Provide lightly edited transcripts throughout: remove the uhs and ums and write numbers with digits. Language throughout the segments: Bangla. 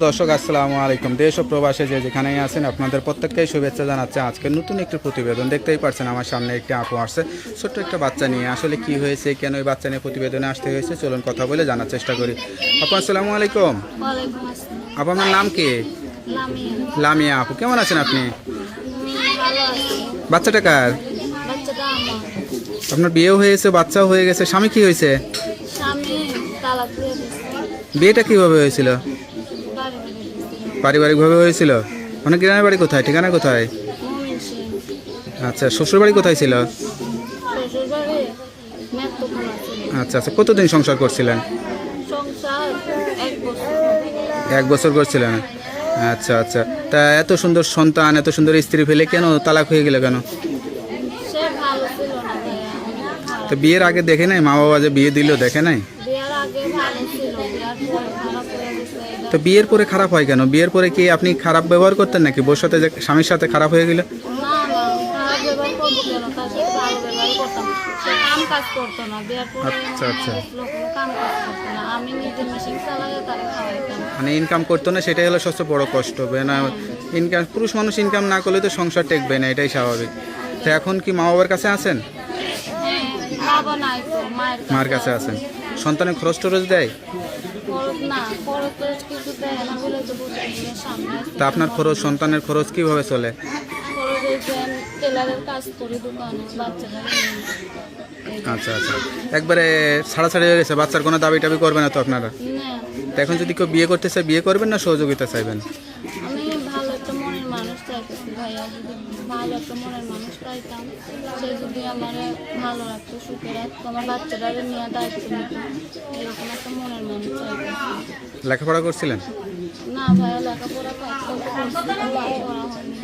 দর্শক আসসালামু আলাইকুম। দেশ ও প্রবাসে যে যেখানেই আছেন আপনাদের প্রত্যেককেই শুভেচ্ছা জানাচ্ছে। আজকে নতুন একটি প্রতিবেদন দেখতেই পাচ্ছেন, আমার সামনে একটি আপু আসছে ছোট্ট একটা বাচ্চা নিয়ে। আসলে কি হয়েছে, কেন ওই বাচ্চা নিয়ে প্রতিবেদনে আসতে হয়েছে, চলুন কথা বলে জানার চেষ্টা করি। আপু আসসালামু আলাইকুম। ওয়ালাইকুম আসসালাম। আপু আপনার নাম কি? লামিয়া। লামিয়া আপু, কেমন আছেন আপনি? ভালো আছি। বাচ্চাটা কার? বাচ্চাটা আমার। আপনার বিয়েও হয়েছে, বাচ্চাও হয়ে গেছে, স্বামী কি হয়েছে? স্বামী তালাক দিয়ে দিচ্ছে। বিয়েটা কিভাবে হয়েছিল? বাড়ি বাড়ি দিচ্ছে। পারিবারিকভাবে হয়েছিল? মানে গ্রামের বাড়ি কোথায়, ঠিকানা কোথায়? মমিন সিং। আচ্ছা, শ্বশুর বাড়ি কোথায় ছিল? শ্বশুর বাড়ি মেত্তখানা ছিল। আচ্ছা আচ্ছা, কতদিন সংসার করছিলেন? সংসার 1 বছর। 1 বছর করছিলেন। আচ্ছা আচ্ছা, তা এত সুন্দর সন্তান, এত সুন্দর স্ত্রী ফেলে কেন তালাক হয়ে গেল কেন? সে ভালো ছিল না ভাইয়া, অনেক খারাপ। তো বিয়ের আগে দেখে নাই, মা বাবা যে বিয়ে দিল দেখে নাই? বিয়ার আগে ভালো ছিল, বিয়ার পরে খারাপ হয়ে গেছে। তো বিয়ের পরে খারাপ হয় কেন? বিয়ের পরে কি আপনি খারাপ ব্যবহার করতেন নাকি? বউর সাথে যে স্বামীর সাথে খারাপ হয়ে গেল? না না, খারাপ ব্যবহার করবো কেন, তার সাথে ভালো ব্যবহার করতাম। সে কাম কাজ করতো না, বিয়ার পরে আচ্ছা, আচ্ছা। কোনো কাম কাজ করতো না। আমি নিজে মেশিন চালাইয়া তারা খাওয়াইতাম। মানে ইনকাম করতো না, সেটাই হলো সবচেয়ে বড় কষ্ট। না ইনকাম, পুরুষ মানুষ ইনকাম না করলে তো সংসার টেকবে না, এটাই স্বাভাবিক। তো এখন কি মা বাবার কাছে আছেন? হ্যাঁ, বাবা নাই তো, মার কাছে আছেন। সন্তানের খরচ টরচ দেয়? খরচ না, খরচ টরচ কিছু দেয় না বলে তো বুঝতে সামনে আছে। তা আপনার খরচ, সন্তানের খরচ কিভাবে চলে? খরচ হয়েছে আমি টেলারের কাজ করি দোকানে, বাচ্চাদের নিয়ে। আচ্ছা আচ্ছা, একবারে ছাড়াছাড়ি হয়ে গেছে, বাচ্চার কোনো দাবি টাবি করবে না তো আপনারা? না, তো এখন যদি কেউ বিয়ে করতে চায়, বিয়ে করবেন না সহযোগিতা চাইবেন? আমি ভালো একটা মনের মানুষ চাইতেছি ভাইয়া। যদি ভালো একটা মনের মানুষ পাইতাম, সে যদি আমার ভালো রাখতো, সুখে রাখতো, আমার বাচ্চাটারে নিয়ে দায়িত্ব নিত, এরকম একটা মনের মানুষ চাইতেছি। লেখাপড়া করছিলেন? না ভাইয়া, লেখাপড়া করা হয়নি।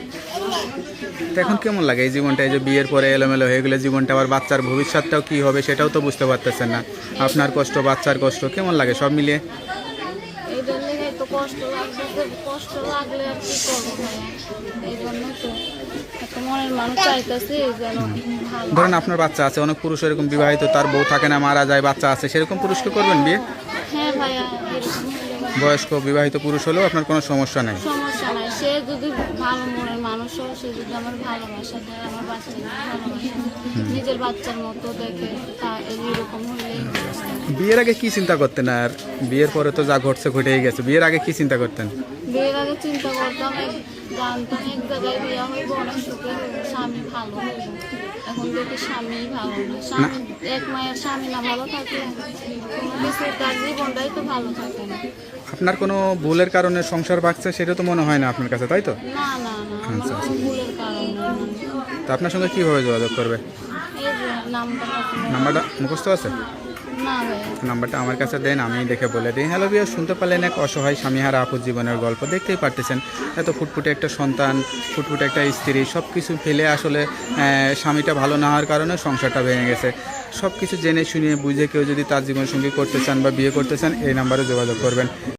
তো এখন কেমন লাগে এই জীবনটা, এই যে বিয়ের পরে এলোমেলো হয়ে গেলে জীবনটা, আবার বাচ্চার ভবিষ্যৎটাও কী হবে সেটাও তো বুঝতে পারতেছেন না। আপনার কষ্ট, বাচ্চার কষ্ট, কেমন লাগে সব মিলিয়ে? এই জন্যই তো কষ্ট লাগতেছে, কষ্ট লাগলে আর কি করবো ভাইয়া। এই জন্য তো একটা মনের মানুষ চাইতেছি যেন ভালো। ধরেন আপনার বাচ্চা আছে, অনেক পুরুষ এরকম বিবাহিত, তার বউ থাকে না, মারা যায়, বাচ্চা আছে, সেরকম পুরুষকে করবেন বিয়ে? হ্যাঁ ভাইয়া, এরকম হলে ভালো। বয়স্ক বিবাহিত পুরুষ হলেও আপনার কোনো সমস্যা নেই? সমস্যা নাই, সে যদি ভালো মনের মানুষ হয়, সে যদি আমার ভালোবাসা দেয়, আমার বাচ্চাকে ভালোবাসা দেয়, নিজের বাচ্চার মতো দেখে, তা এরকম হলেই বিয়ের আগে কি চিন্তা করতেন, আর বিয়ের পরে তো যা ঘটছে ঘটেই গেছে, বিয়ের আগে কি চিন্তা করতেন? বিয়ের আগে চিন্তা করতাম, জানতাম এক জায়গায় বিয়ে হইব, অনেক সুখে হইব, স্বামী ভালো হইব। এখন দেখি স্বামী ভালো না। স্বামী, এক মায়ের স্বামী না ভালো থাকে, কোনো কিছু তার জীবনটাই তো ভালো থাকে না। আপনার কোনো ভুলের কারণে সংসার ভাগছে সেটা তো মনে হয় না আপনার কাছে, তাই তো? না না না, আমার কোনো ভুলের কারণ নেই। তো আপনার সঙ্গে কীভাবে যোগাযোগ করবে? এই যে নামটা নাম্বারটা মুখস্থ আছে? না ভাইয়া। নাম্বারটা আমার কাছে দেন, আমি দেখে বলে দিই। হ্যালো বিয়া, শুনতে পারলেন এক অসহায় স্বামীহারা আপুর জীবনের গল্প। দেখতেই পারতেছেন, এত ফুটফুটে একটা সন্তান, ফুটফুটে একটা স্ত্রী, সব কিছু ফেলে আসলে স্বামীটা ভালো না হওয়ার কারণে সংসারটা ভেঙে গেছে। সব কিছু জেনে শুনিয়ে বুঝে কেউ যদি তার জীবনসঙ্গী করতে চান বা বিয়ে করতে চান, এই নাম্বারে যোগাযোগ করবেন।